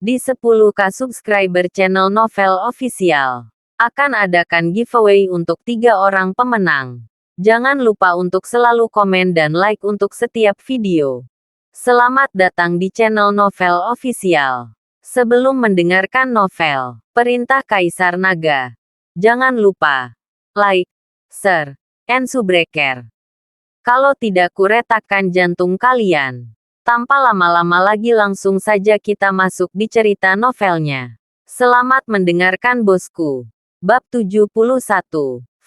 Di 10K subscriber channel Novel Official, akan adakan giveaway untuk 3 orang pemenang. Jangan lupa untuk selalu komen dan like untuk setiap video. Selamat datang di channel Novel Official. Sebelum mendengarkan novel, Perintah Kaisar Naga, jangan lupa like, share, and subscribe. Kalau tidak kuretakkan jantung kalian. Tanpa lama-lama lagi langsung saja kita masuk di cerita novelnya. Selamat mendengarkan bosku. Bab 71.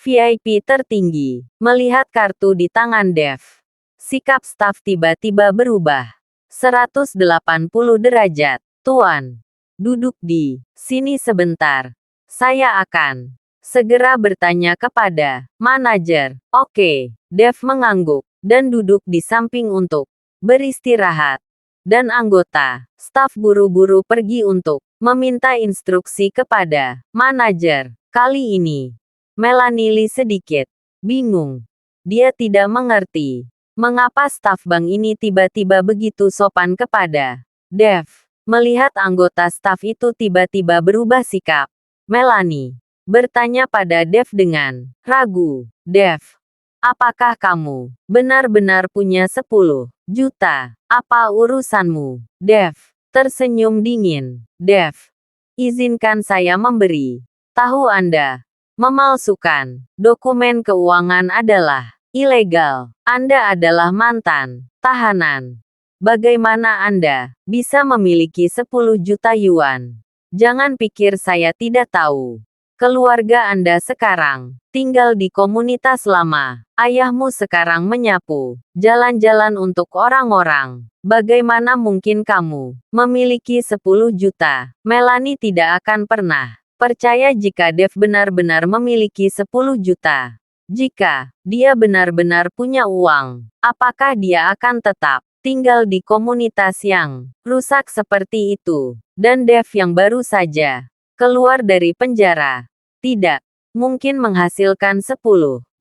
VIP tertinggi. Melihat kartu di tangan Dev, sikap staf tiba-tiba berubah 180 derajat. Tuan, duduk di sini sebentar. Saya akan segera bertanya kepada manajer. Oke, Dev mengangguk dan duduk di samping untuk beristirahat, dan anggota staf buru-buru pergi untuk meminta instruksi kepada manajer. Kali ini, Melanie sedikit bingung. Dia tidak mengerti mengapa staf bank ini tiba-tiba begitu sopan kepada Dev. Melihat anggota staf itu tiba-tiba berubah sikap, Melanie bertanya pada Dev dengan ragu. Dev, apakah kamu benar-benar punya 10 juta? Apa urusanmu? Dev tersenyum dingin. Dev, izinkan saya memberi tahu Anda. Memalsukan dokumen keuangan adalah ilegal. Anda adalah mantan tahanan. Bagaimana Anda bisa memiliki 10 juta yuan? Jangan pikir saya tidak tahu. Keluarga Anda sekarang tinggal di komunitas lama. Ayahmu sekarang menyapu jalan-jalan untuk orang-orang. Bagaimana mungkin kamu memiliki 10 juta? Melanie tidak akan pernah percaya jika Dev benar-benar memiliki 10 juta. Jika dia benar-benar punya uang, apakah dia akan tetap tinggal di komunitas yang rusak seperti itu? Dan Dev yang baru saja keluar dari penjara tidak mungkin menghasilkan 10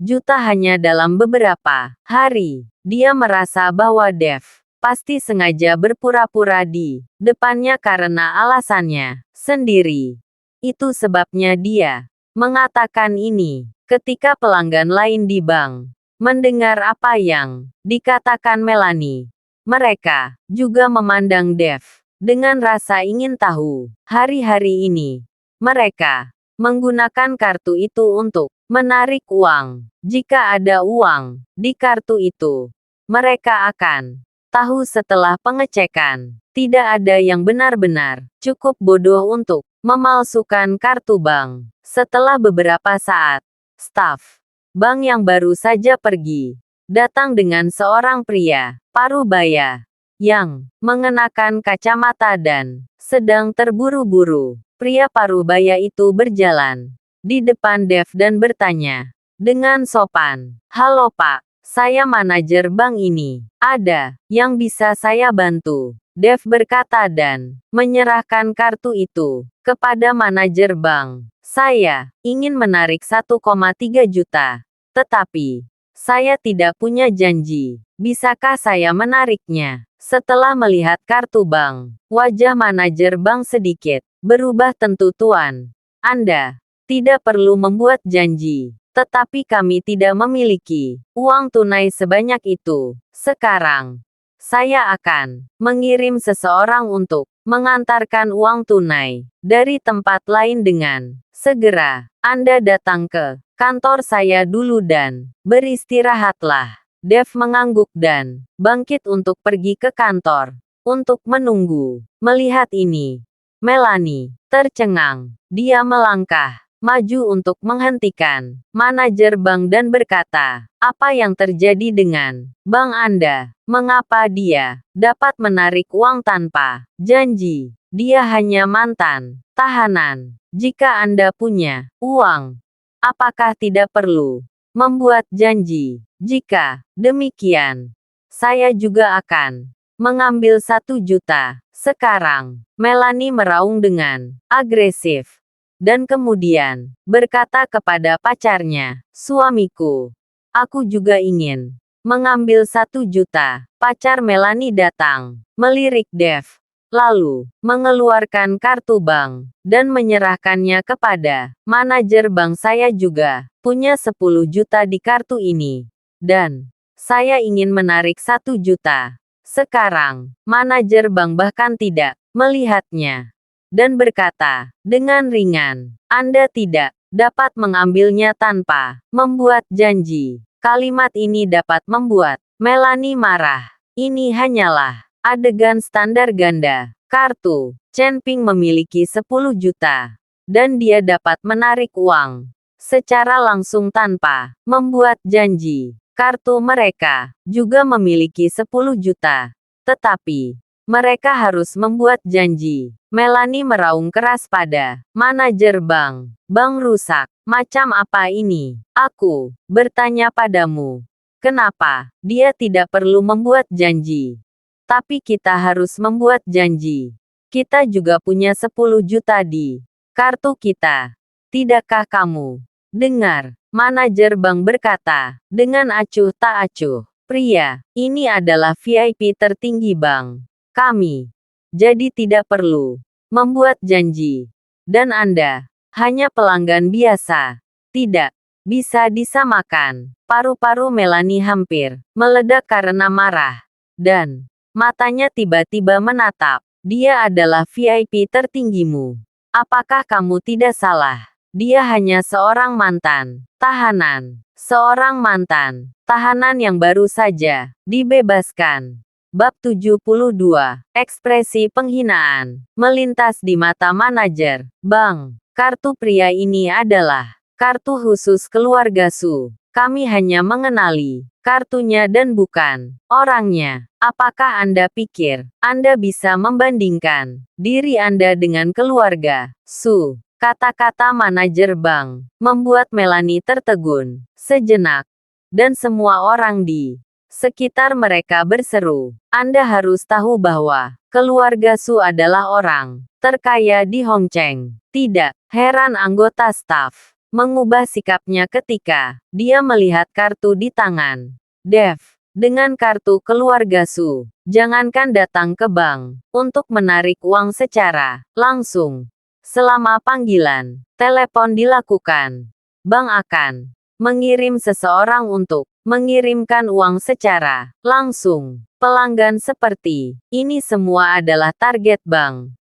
juta hanya dalam beberapa hari. Dia merasa bahwa Dev pasti sengaja berpura-pura di depannya karena alasannya sendiri. Itu sebabnya dia mengatakan ini. Ketika pelanggan lain di bank mendengar apa yang dikatakan Melanie, mereka juga memandang Dev dengan rasa ingin tahu. Hari-hari ini, mereka menggunakan kartu itu untuk menarik uang. Jika ada uang di kartu itu, mereka akan tahu setelah pengecekan. Tidak ada yang benar-benar cukup bodoh untuk memalsukan kartu bank. Setelah beberapa saat, staf bank yang baru saja pergi datang dengan seorang pria parubaya yang mengenakan kacamata dan sedang terburu-buru. Pria parubaya itu berjalan di depan Dev dan bertanya dengan sopan, "Halo Pak, saya manajer bank ini. Ada yang bisa saya bantu?" Dev berkata dan menyerahkan kartu itu kepada manajer bank. "Saya ingin menarik 1,3 juta. Tetapi saya tidak punya janji. Bisakah saya menariknya?" Setelah melihat kartu bank, wajah manajer bank sedikit berubah. "Tentu Tuan. Anda tidak perlu membuat janji. Tetapi kami tidak memiliki uang tunai sebanyak itu. Sekarang, saya akan mengirim seseorang untuk mengantarkan uang tunai dari tempat lain dengan segera. Anda datang ke kantor saya dulu dan beristirahatlah." Dev mengangguk dan bangkit untuk pergi ke kantor untuk menunggu. Melihat ini, Melanie tercengang. Dia melangkah maju untuk menghentikan manajer bank dan berkata, "Apa yang terjadi dengan bank Anda? Mengapa dia dapat menarik uang tanpa janji? Dia hanya mantan tahanan. Jika Anda punya uang, apakah tidak perlu membuat janji? Jika demikian, saya juga akan mengambil 1 juta. Sekarang." Melanie meraung dengan agresif dan kemudian berkata kepada pacarnya, "Suamiku, aku juga ingin mengambil 1 juta. Pacar Melanie datang, melirik Dev lalu mengeluarkan kartu bank dan menyerahkannya kepada manajer bank. Saya juga punya 10 juta di kartu ini, dan saya ingin menarik 1 juta. Sekarang, manajer bank bahkan tidak melihatnya dan berkata dengan ringan, "Anda tidak dapat mengambilnya tanpa membuat janji." Kalimat ini dapat membuat Melanie marah. Ini hanyalah adegan standar ganda. Kartu Chen Ping memiliki 10 juta, dan dia dapat menarik uang secara langsung tanpa membuat janji. Kartu mereka juga memiliki 10 juta, tetapi mereka harus membuat janji. Melanie meraung keras pada manajer bank. "Bank rusak. Macam apa ini?" "Aku bertanya padamu. Kenapa dia tidak perlu membuat janji? Tapi kita harus membuat janji. Kita juga punya 10 juta di kartu kita. Tidakkah kamu dengar?" Manajer bank berkata dengan acuh tak acuh. "Pria, ini adalah VIP tertinggi bank kami. Jadi tidak perlu membuat janji. Dan Anda hanya pelanggan biasa. Tidak bisa disamakan." Paru-paru Melanie hampir meledak karena marah, dan matanya tiba-tiba menatap. "Dia adalah VIP tertinggimu. Apakah kamu tidak salah? Dia hanya seorang mantan tahanan. Seorang mantan tahanan yang baru saja dibebaskan." Bab 72. Ekspresi penghinaan melintas di mata manajer bank. "Kartu pria ini adalah kartu khusus keluarga Su. Kami hanya mengenali kartunya dan bukan orangnya. Apakah Anda pikir Anda bisa membandingkan diri Anda dengan keluarga Su?" Kata-kata manajer bank membuat Melanie tertegun sejenak, dan semua orang di sekitar mereka berseru, "Anda harus tahu bahwa keluarga Su adalah orang terkaya di Hongcheng." Tidak heran anggota staf mengubah sikapnya ketika dia melihat kartu di tangan Dev. Dengan kartu keluarga Su, jangankan datang ke bank untuk menarik uang secara langsung. Selama panggilan telepon dilakukan, bank akan mengirim seseorang untuk mengirimkan uang secara langsung. Pelanggan seperti ini semua adalah target bank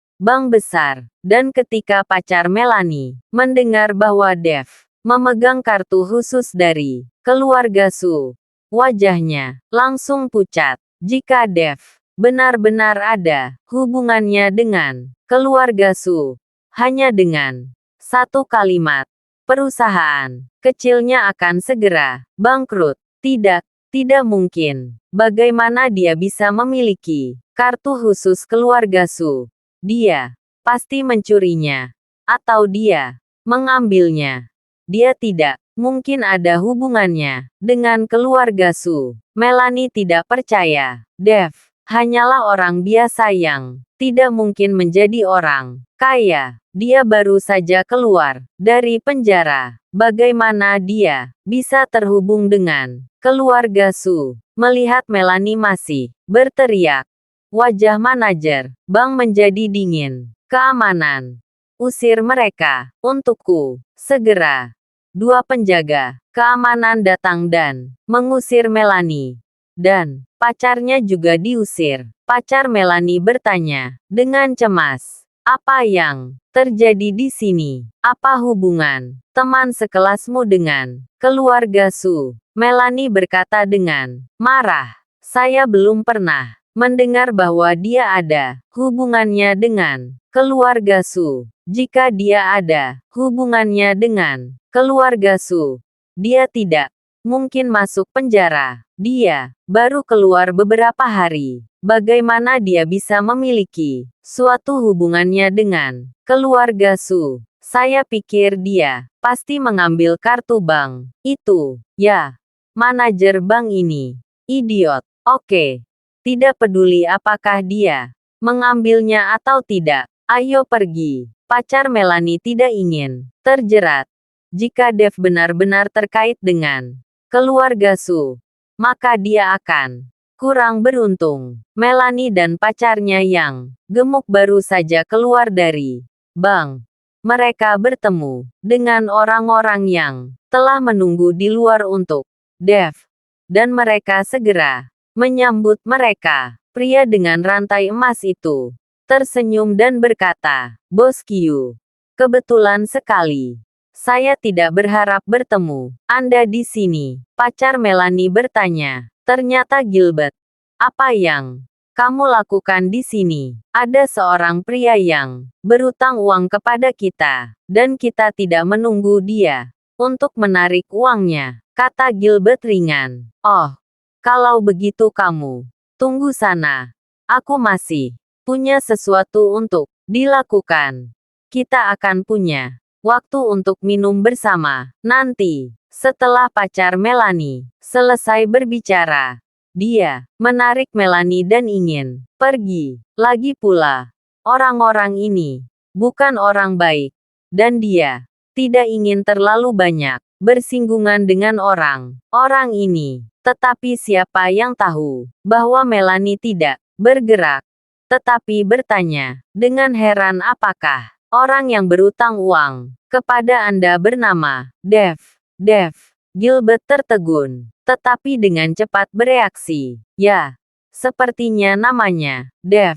besar. Dan ketika pacar Melanie mendengar bahwa Dev memegang kartu khusus dari keluarga Su, wajahnya langsung pucat. Jika Dev benar-benar ada hubungannya dengan keluarga Su, hanya dengan satu kalimat, perusahaan kecilnya akan segera bangkrut. Tidak mungkin. Bagaimana dia bisa memiliki kartu khusus keluarga Su? Dia pasti mencurinya, atau dia mengambilnya. Dia tidak mungkin ada hubungannya dengan keluarga Su. Melanie tidak percaya. Dev hanyalah orang biasa yang tidak mungkin menjadi orang kaya. Dia baru saja keluar dari penjara. Bagaimana dia bisa terhubung dengan keluarga Su? Melihat Melanie masih berteriak, wajah manajer bank menjadi dingin. "Keamanan. Usir mereka. Untukku. Segera." Dua penjaga keamanan datang dan mengusir Melanie. Dan pacarnya juga diusir. Pacar Melanie bertanya dengan cemas, "Apa yang terjadi di sini? Apa hubungan teman sekelasmu dengan keluarga Su?" Melanie berkata dengan marah, "Saya belum pernah mendengar bahwa dia ada hubungannya dengan keluarga Su. Jika dia ada hubungannya dengan keluarga Su, dia tidak mungkin masuk penjara. Dia baru keluar beberapa hari. Bagaimana dia bisa memiliki suatu hubungannya dengan keluarga Su? Saya pikir dia pasti mengambil kartu bank itu. Ya, manajer bank ini idiot. Oke. Tidak peduli apakah dia mengambilnya atau tidak. Ayo pergi." Pacar Melanie tidak ingin terjerat. Jika Dev benar-benar terkait dengan keluarga Su, maka dia akan Kurang beruntung, Melanie dan pacarnya yang gemuk baru saja keluar dari bank. Mereka bertemu dengan orang-orang yang telah menunggu di luar untuk Dev. Dan mereka segera menyambut mereka. Pria dengan rantai emas itu tersenyum dan berkata, "Bos Q, kebetulan sekali. Saya tidak berharap bertemu Anda di sini." Pacar Melanie bertanya, "Ternyata Gilbert, apa yang kamu lakukan di sini?" "Ada seorang pria yang berutang uang kepada kita, dan kita tidak menunggu dia untuk menarik uangnya," kata Gilbert ringan. "Oh, kalau begitu kamu tunggu sana. Aku masih punya sesuatu untuk dilakukan. Kita akan punya waktu untuk minum bersama nanti." Setelah pacar Melanie selesai berbicara, dia menarik Melanie dan ingin pergi. Lagi pula, orang-orang ini bukan orang baik, dan dia tidak ingin terlalu banyak bersinggungan dengan orang-orang ini. Tetapi siapa yang tahu bahwa Melanie tidak bergerak, tetapi bertanya dengan heran, "Apakah orang yang berutang uang kepada Anda bernama Dev?" "Dev." Gilbert tertegun, tetapi dengan cepat bereaksi, "Ya, sepertinya namanya Dev.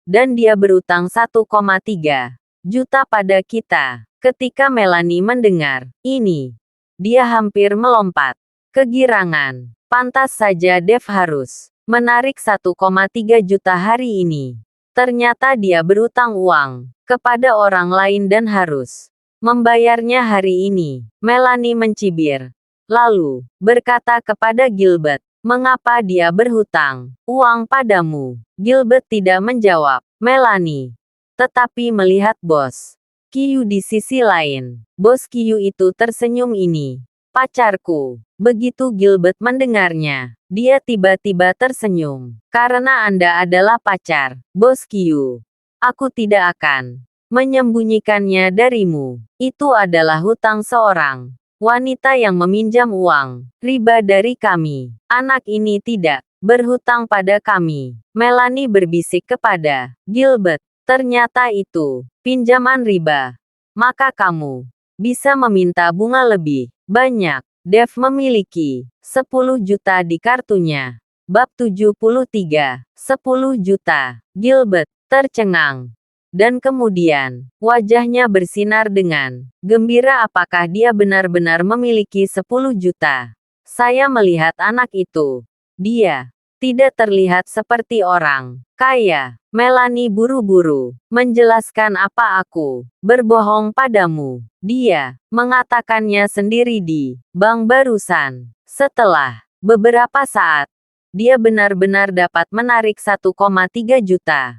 Dan dia berutang 1,3 juta pada kita." Ketika Melanie mendengar ini, dia hampir melompat kegirangan. Pantas saja Dev harus menarik 1,3 juta hari ini. Ternyata dia berutang uang kepada orang lain dan harus membayarnya hari ini. Melanie mencibir, lalu berkata kepada Gilbert, "Mengapa dia berhutang uang padamu?" Gilbert tidak menjawab Melanie, tetapi melihat Bos Q di sisi lain. Bos Q itu tersenyum. "Ini pacarku." Begitu Gilbert mendengarnya, dia tiba-tiba tersenyum. "Karena Anda adalah pacar Bos Q, aku tidak akan menyembunyikannya darimu. Itu adalah hutang seorang wanita yang meminjam uang riba dari kami. Anak ini tidak berhutang pada kami." Melanie berbisik kepada Gilbert, "Ternyata itu pinjaman riba. Maka kamu bisa meminta bunga lebih banyak." Dev memiliki 10 juta di kartunya. Bab 73, 10 juta. Gilbert tercengang. Dan kemudian, wajahnya bersinar dengan gembira. "Apakah dia benar-benar memiliki 10 juta? Saya melihat anak itu. Dia tidak terlihat seperti orang kaya." Melanie buru-buru menjelaskan, "Apa aku berbohong padamu? Dia mengatakannya sendiri di bank barusan. Setelah beberapa saat, dia benar-benar dapat menarik 1,3 juta.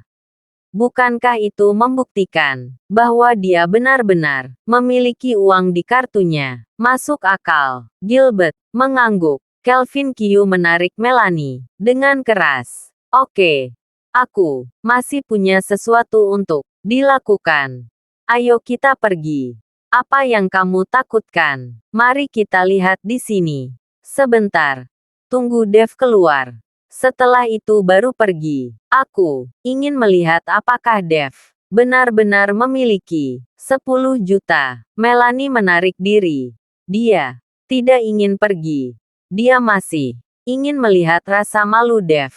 Bukankah itu membuktikan bahwa dia benar-benar memiliki uang di kartunya? Masuk akal." Gilbert mengangguk. Kelvin Q menarik Melanie dengan keras. "Oke, aku masih punya sesuatu untuk dilakukan. Ayo kita pergi. Apa yang kamu takutkan? Mari kita lihat di sini." "Sebentar. Tunggu Dev keluar. Setelah itu baru pergi. Aku ingin melihat apakah Dev benar-benar memiliki 10 juta." Melanie menarik diri. Dia tidak ingin pergi. Dia masih ingin melihat rasa malu Dev.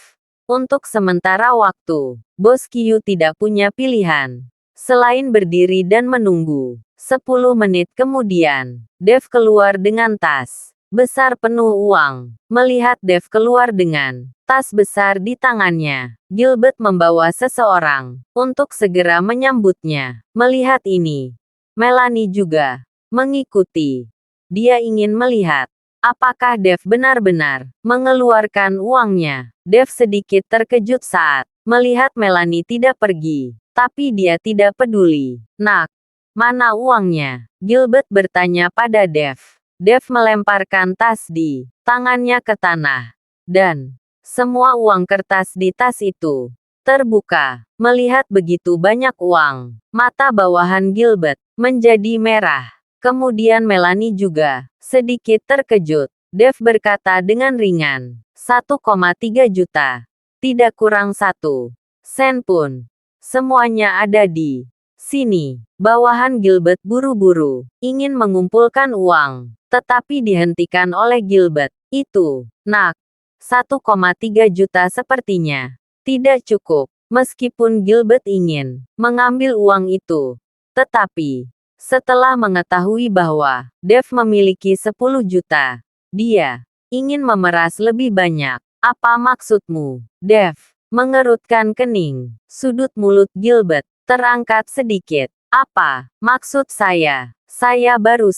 Untuk sementara waktu, Bos Q tidak punya pilihan selain berdiri dan menunggu. 10 menit kemudian, Dev keluar dengan tas besar penuh uang. Melihat Dev keluar dengan tas besar di tangannya, Gilbert membawa seseorang untuk segera menyambutnya. Melihat ini, Melanie juga mengikuti. Dia ingin melihat apakah Dev benar-benar mengeluarkan uangnya. Dev sedikit terkejut saat melihat Melanie tidak pergi, tapi dia tidak peduli. "Nak, mana uangnya?" Gilbert bertanya pada Dev. Dev melemparkan tas di tangannya ke tanah, dan semua uang kertas di tas itu terbuka. Melihat begitu banyak uang, mata bawahan Gilbert menjadi merah. Kemudian Melanie juga sedikit terkejut. Dev berkata dengan ringan. 1,3 juta. Tidak kurang 1 sen pun. Semuanya ada di sini. Bawahan Gilbert buru-buru ingin mengumpulkan uang, tetapi dihentikan oleh Gilbert. Itu, nak. 1,3 juta sepertinya tidak cukup. Meskipun Gilbert ingin mengambil uang itu. Tetapi, setelah mengetahui bahwa Dev memiliki 10 juta, dia ingin memeras lebih banyak. Apa maksudmu, Dev? Mengerutkan kening. Sudut mulut Gilbert terangkat sedikit. Apa maksud saya? Saya baru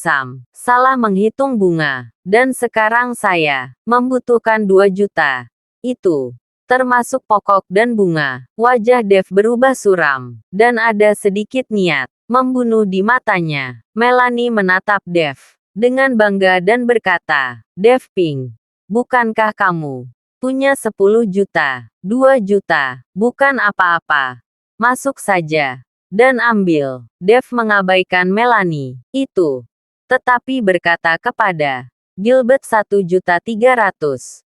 salah menghitung bunga, dan sekarang saya membutuhkan 2 juta. Itu termasuk pokok dan bunga. Wajah Dev berubah suram, dan ada sedikit niat membunuh di matanya. Melanie menatap Dev dengan bangga dan berkata, Dev Pink, bukankah kamu punya 10 juta? 2 juta, bukan apa-apa. Masuk saja dan ambil. Dev mengabaikan Melanie itu, tetapi berkata kepada Gilbert 1.300.000.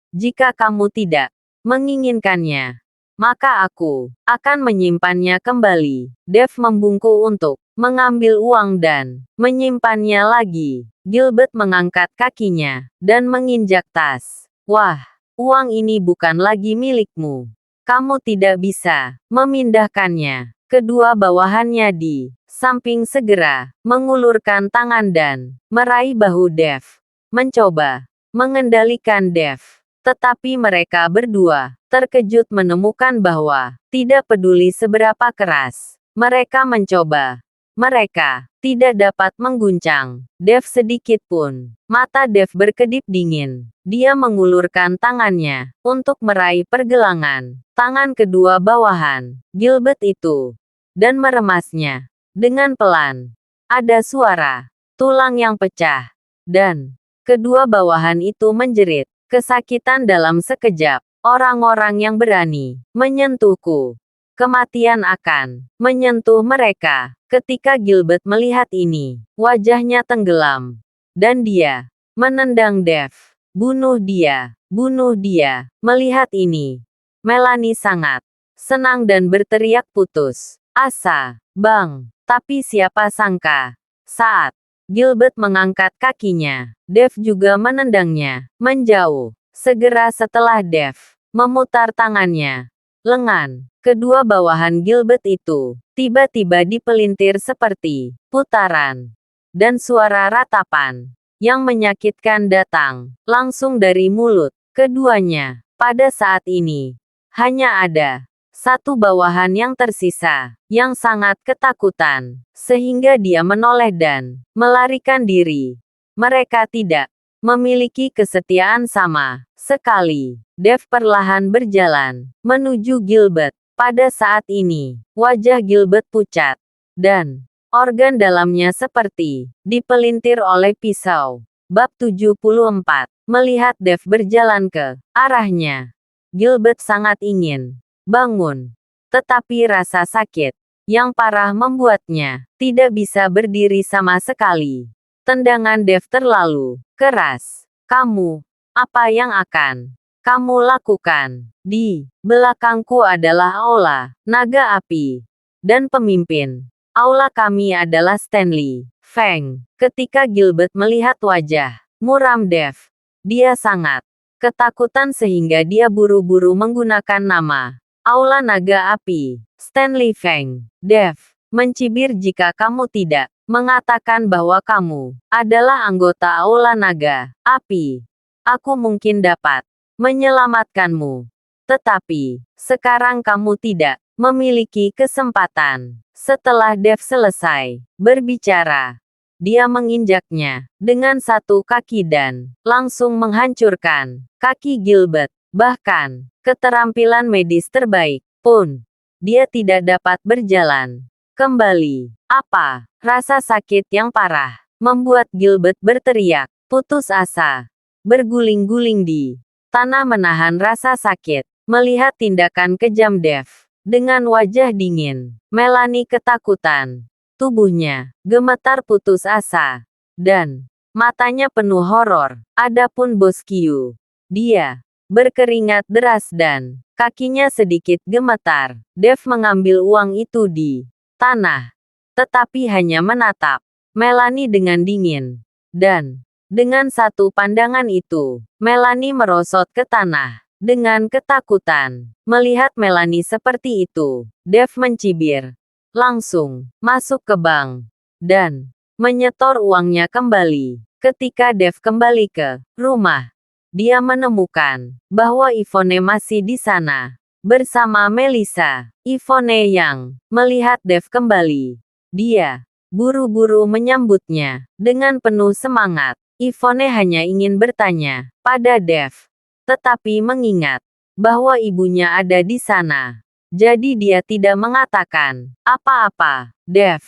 Jika kamu tidak menginginkannya, maka aku akan menyimpannya kembali. Dev membungkuk untuk mengambil uang dan menyimpannya lagi. Gilbert mengangkat kakinya dan menginjak tas. Wah, uang ini bukan lagi milikmu. Kamu tidak bisa memindahkannya. Kedua bawahannya di samping segera mengulurkan tangan dan meraih bahu Dev. Mencoba mengendalikan Dev. Tetapi mereka berdua terkejut menemukan bahwa tidak peduli seberapa keras mereka mencoba, mereka tidak dapat mengguncang Dev sedikit pun. Mata Dev berkedip dingin. Dia mengulurkan tangannya untuk meraih pergelangan tangan kedua bawahan Gilbert itu dan meremasnya dengan pelan. Ada suara tulang yang pecah dan kedua bawahan itu menjerit kesakitan dalam sekejap. Orang-orang yang berani menyentuhku, kematian akan menyentuh mereka. Ketika Gilbert melihat ini, wajahnya tenggelam, dan dia menendang Dev. Bunuh dia, bunuh dia. Melihat ini, Melanie sangat senang dan berteriak putus asa. Bang, tapi siapa sangka saat Gilbert mengangkat kakinya, Dev juga menendangnya menjauh. Segera setelah Dev memutar tangannya, lengan kedua bawahan Gilbert itu tiba-tiba dipelintir seperti putaran, dan suara ratapan yang menyakitkan datang langsung dari mulut keduanya. Pada saat ini, hanya ada satu bawahan yang tersisa, yang sangat ketakutan, sehingga dia menoleh dan melarikan diri. Mereka tidak memiliki kesetiaan sama sekali. Dev perlahan berjalan menuju Gilbert. Pada saat ini, wajah Gilbert pucat, dan organ dalamnya seperti dipelintir oleh pisau. Bab 74. Melihat Dev berjalan ke arahnya, Gilbert sangat ingin bangun, tetapi rasa sakit yang parah membuatnya tidak bisa berdiri sama sekali. Tendangan Dev terlalu keras. Kamu, apa yang akan kamu lakukan? Di belakangku adalah aula naga api dan pemimpin. Aula kami adalah Stanley Feng. Ketika Gilbert melihat wajah muram Dev, dia sangat ketakutan sehingga dia buru-buru menggunakan nama Aula Naga Api, Stanley Feng. Dev mencibir jika kamu tidak mengatakan bahwa kamu adalah anggota Aula Naga Api. Aku mungkin dapat menyelamatkanmu. Tetapi, sekarang kamu tidak memiliki kesempatan. Setelah Dev selesai berbicara, dia menginjaknya dengan satu kaki dan langsung menghancurkan kaki Gilbert. Bahkan, keterampilan medis terbaik pun, dia tidak dapat berjalan kembali. Apa? Rasa sakit yang parah membuat Gilbert berteriak, putus asa, berguling-guling di tanah menahan rasa sakit. Melihat tindakan kejam Dev, dengan wajah dingin, Melanie ketakutan. Tubuhnya gemetar putus asa, dan Matanya penuh horor. Adapun Bos Kyu, dia berkeringat deras dan kakinya sedikit gemetar. Dev mengambil uang itu di tanah, tetapi hanya menatap Melanie dengan dingin. Dan dengan satu pandangan itu, Melanie merosot ke tanah dengan ketakutan. Melihat Melanie seperti itu, Dev mencibir, langsung masuk ke bank dan menyetor uangnya kembali. Ketika Dev kembali ke rumah, dia menemukan bahwa Yvonne masih di sana bersama Melissa. Yvonne yang melihat Dev kembali, dia buru-buru menyambutnya dengan penuh semangat. Yvonne hanya ingin bertanya pada Dev, tetapi mengingat bahwa ibunya ada di sana, jadi dia tidak mengatakan apa-apa. Dev,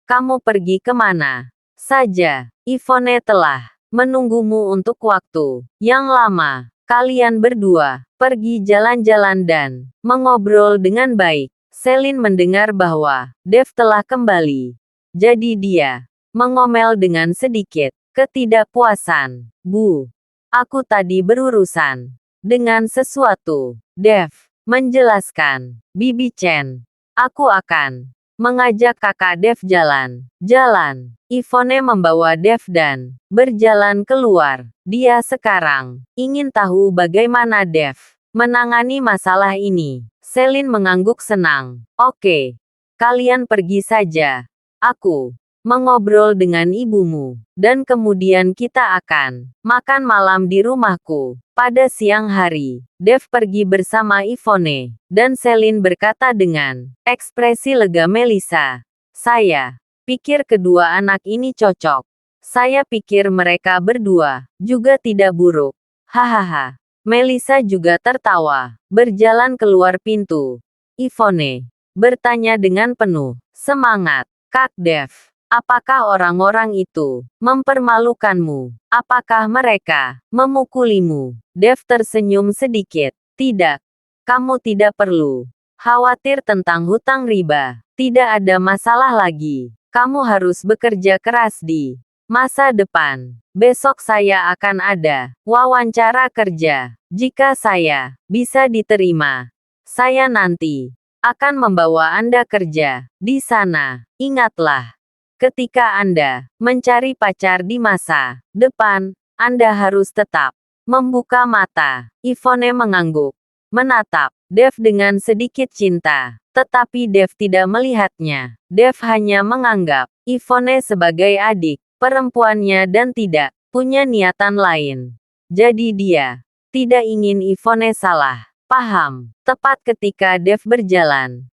kamu pergi kemana saja? Yvonne telah menunggumu untuk waktu yang lama. Kalian berdua pergi jalan-jalan dan mengobrol dengan baik. Celine mendengar bahwa Dev telah kembali. Jadi dia mengomel dengan sedikit ketidakpuasan. Bu, aku tadi berurusan dengan sesuatu. Dev menjelaskan. Bibi Chen, aku akan mengajak kakak Dev jalan-jalan. Yvonne membawa Dev dan berjalan keluar. Dia sekarang ingin tahu bagaimana Dev menangani masalah ini. Celine mengangguk senang. Oke, kalian pergi saja. Aku mengobrol dengan ibumu, dan kemudian kita akan makan malam di rumahku. Pada siang hari, Dev pergi bersama Yvonne, dan Celine berkata dengan ekspresi lega Melissa, saya pikir kedua anak ini cocok. Saya pikir mereka berdua juga tidak buruk. Hahaha. Melissa juga tertawa, berjalan keluar pintu. Yvonne bertanya dengan penuh semangat, Kak Dev, apakah orang-orang itu mempermalukanmu? Apakah mereka memukulimu? Dev tersenyum sedikit. Tidak. Kamu tidak perlu khawatir tentang hutang riba. Tidak ada masalah lagi. Kamu harus bekerja keras di masa depan. Besok saya akan ada wawancara kerja. Jika saya bisa diterima, saya nanti akan membawa Anda kerja di sana. Ingatlah, ketika Anda mencari pacar di masa depan, Anda harus tetap membuka mata. Yvonne mengangguk, menatap Dev dengan sedikit cinta. Tetapi Dev tidak melihatnya. Dev hanya menganggap Yvonne sebagai adik perempuannya dan tidak punya niatan lain. Jadi dia tidak ingin Yvonne salah paham. Tepat ketika Dev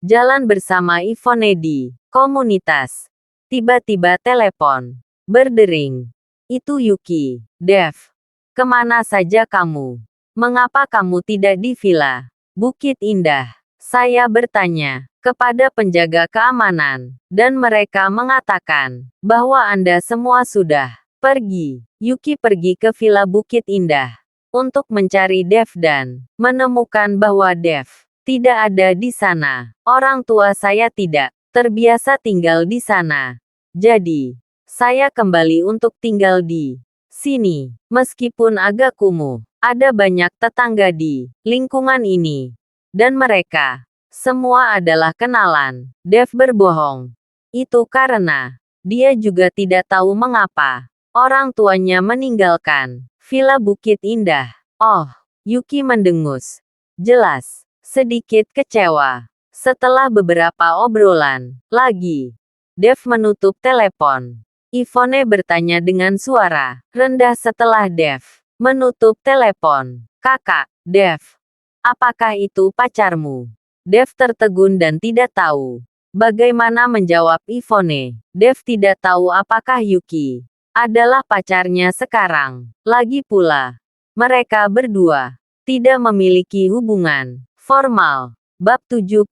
jalan bersama Yvonne di komunitas, tiba-tiba telepon berdering. Itu Yuki. Dev, kemana saja kamu? Mengapa kamu tidak di villa Bukit Indah? Saya bertanya kepada penjaga keamanan, dan mereka mengatakan bahwa Anda semua sudah pergi. Yuki pergi ke villa Bukit Indah untuk mencari Dev dan menemukan bahwa Dev tidak ada di sana. Orang tua saya tidak terbiasa tinggal di sana. Jadi, saya kembali untuk tinggal di sini. Meskipun agak kumuh, ada banyak tetangga di lingkungan ini. Dan mereka semua adalah kenalan. Dev berbohong. Itu karena dia juga tidak tahu mengapa orang tuanya meninggalkan villa Bukit Indah. Oh, Yuki mendengus. Jelas, sedikit kecewa. Setelah beberapa obrolan lagi, Dev menutup telepon. Yvonne bertanya dengan suara rendah setelah Dev menutup telepon. Kakak, Dev, apakah itu pacarmu? Dev tertegun dan tidak tahu bagaimana menjawab Yvonne. Dev tidak tahu apakah Yuki adalah pacarnya sekarang. Lagi pula, mereka berdua tidak memiliki hubungan formal. Bab 75.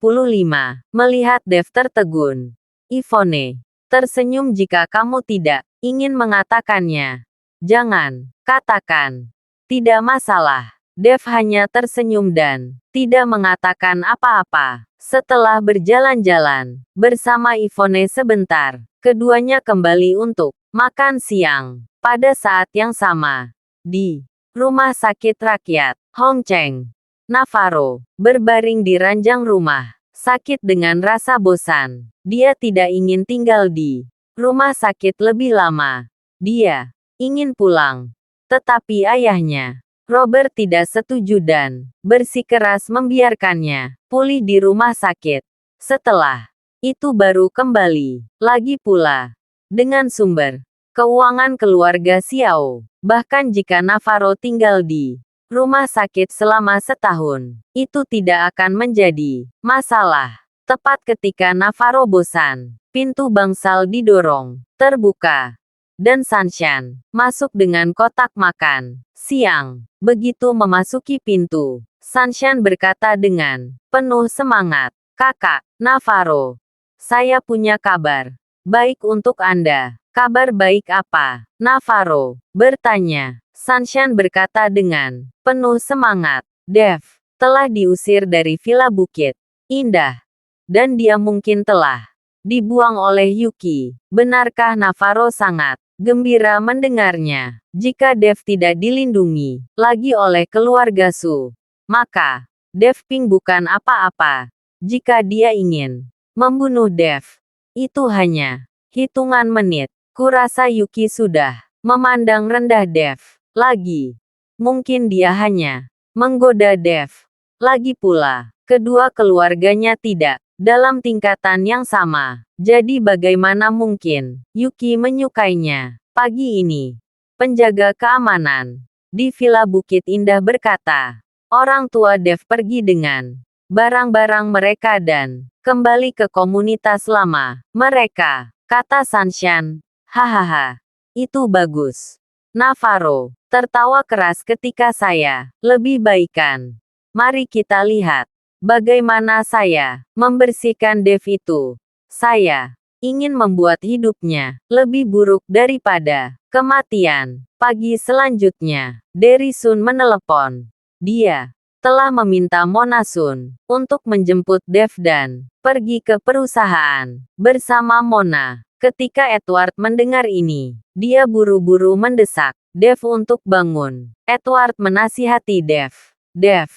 Melihat Dev tertegun, Yvonne tersenyum. Jika kamu tidak ingin mengatakannya, jangan katakan. Tidak masalah. Dev hanya tersenyum dan tidak mengatakan apa-apa. Setelah berjalan-jalan bersama Yvonne sebentar, keduanya kembali untuk Makan siang. Pada saat yang sama, di Rumah Sakit Rakyat, Hongcheng, Navarro, berbaring di ranjang rumah, sakit dengan rasa bosan. Dia tidak ingin tinggal di rumah sakit lebih lama. Dia ingin pulang. Tetapi ayahnya, Robert, tidak setuju dan bersikeras membiarkannya pulih di rumah sakit. Setelah itu baru kembali. Lagi pula, dengan sumber keuangan keluarga Xiao. Bahkan jika Navarro tinggal di rumah sakit selama setahun, itu tidak akan menjadi masalah. Tepat ketika Navarro bosan, pintu bangsal didorong, terbuka, dan Sanshan masuk dengan kotak makan siang. Begitu memasuki pintu, Sanshan berkata dengan penuh semangat, "Kakak, Navarro, saya punya kabar baik untuk Anda." "Kabar baik apa?" Navarro bertanya. Sanshan berkata dengan penuh semangat, "Dev telah diusir dari Villa Bukit Indah, dan dia mungkin telah dibuang oleh Yuki." "Benarkah?" Navarro sangat gembira mendengarnya. Jika Dev tidak dilindungi lagi oleh keluarga Su, maka Dev Ping bukan apa-apa. Jika dia ingin membunuh Dev, itu hanya hitungan menit. Kurasa Yuki sudah memandang rendah Dev lagi. Mungkin dia hanya menggoda Dev. Lagi pula, kedua keluarganya tidak dalam tingkatan yang sama. Jadi bagaimana mungkin Yuki menyukainya? Pagi ini, penjaga keamanan di Villa Bukit Indah berkata, orang tua Dev pergi dengan barang-barang mereka dan kembali ke komunitas lama mereka, kata Sanshan. Hahaha, itu bagus. Navarro tertawa keras ketika saya lebih baikan. Mari kita lihat bagaimana saya membersihkan Dev itu. Saya ingin membuat hidupnya lebih buruk daripada kematian. Pagi selanjutnya, Derry Sun menelepon. Dia telah meminta Mona Sun untuk menjemput Dev dan pergi ke perusahaan bersama Mona. Ketika Edward mendengar ini, dia buru-buru mendesak Dev untuk bangun. Edward menasihati Dev. Dev,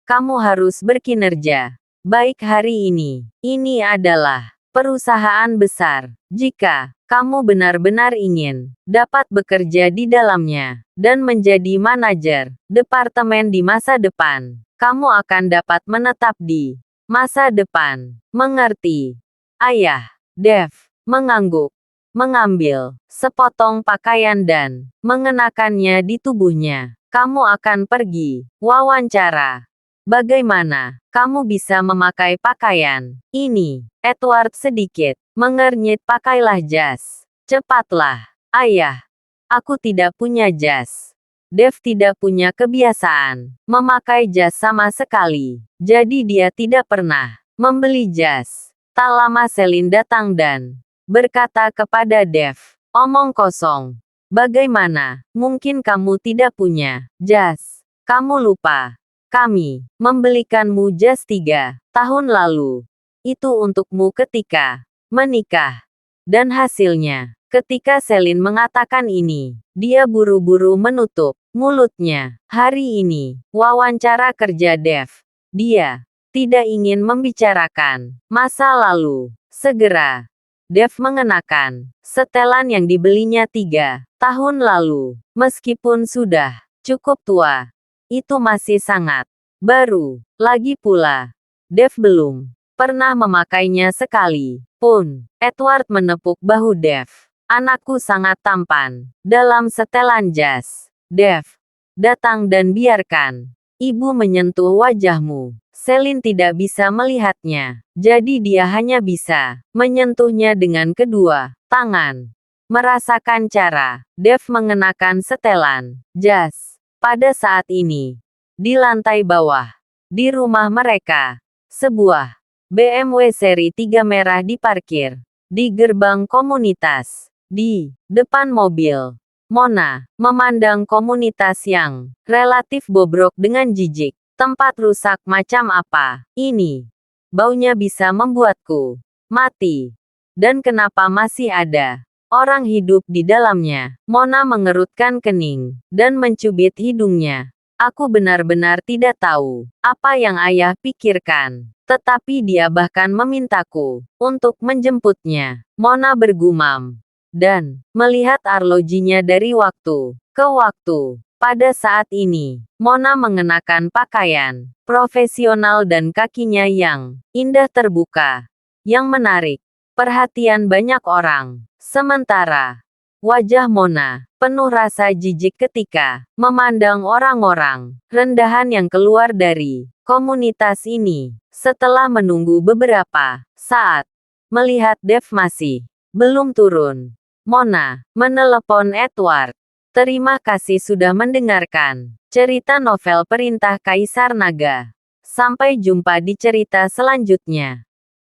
kamu harus berkinerja baik hari ini. Ini adalah perusahaan besar. Jika kamu benar-benar ingin dapat bekerja di dalamnya dan menjadi manajer departemen di masa depan, kamu akan dapat menetap di masa depan. Mengerti? Ayah. Dev mengangguk, mengambil sepotong pakaian dan mengenakannya di tubuhnya. Kamu akan pergi wawancara. Bagaimana kamu bisa memakai pakaian ini? Edward sedikit mengernyit. Pakailah jas. Cepatlah. Ayah, aku tidak punya jas. Dev tidak punya kebiasaan memakai jas sama sekali. Jadi dia tidak pernah membeli jas. Tak lama Selin datang dan berkata kepada Dev, omong kosong. Bagaimana mungkin kamu tidak punya jas? Kamu lupa. Kami membelikanmu jas 3 tahun lalu. Itu untukmu ketika menikah. Dan hasilnya, ketika Selin mengatakan ini, dia buru-buru menutup mulutnya. Hari ini, wawancara kerja Dev. Dia tidak ingin membicarakan masa lalu. Segera, Dev mengenakan setelan yang dibelinya 3 tahun lalu. Meskipun sudah cukup tua, itu masih sangat baru. Lagi pula, Dev belum pernah memakainya sekali pun. Edward menepuk bahu Dev. Anakku sangat tampan dalam setelan jas. Dev, datang dan biarkan ibu menyentuh wajahmu. Selin tidak bisa melihatnya, jadi dia hanya bisa menyentuhnya dengan kedua tangan. Merasakan cara Dev mengenakan setelan jas. Pada saat ini, di lantai bawah, di rumah mereka, sebuah BMW seri 3 merah diparkir di gerbang komunitas. Di depan mobil, Mona memandang komunitas yang relatif bobrok dengan jijik. Tempat rusak macam apa ini? Baunya bisa membuatku mati. Dan kenapa masih ada Orang hidup di dalamnya. Mona mengerutkan kening dan mencubit hidungnya. Aku benar-benar tidak tahu apa yang ayah pikirkan. Tetapi dia bahkan memintaku untuk menjemputnya. Mona bergumam dan melihat arlojinya dari waktu ke waktu. Pada saat ini, Mona mengenakan pakaian profesional dan kakinya yang indah terbuka, yang menarik perhatian banyak orang. Sementara wajah Mona penuh rasa jijik ketika memandang orang-orang rendahan yang keluar dari komunitas ini. Setelah menunggu beberapa saat, melihat Dev masih belum turun, Mona menelepon Edward. Terima kasih sudah mendengarkan cerita novel Perintah Kaisar Naga. Sampai jumpa di cerita selanjutnya.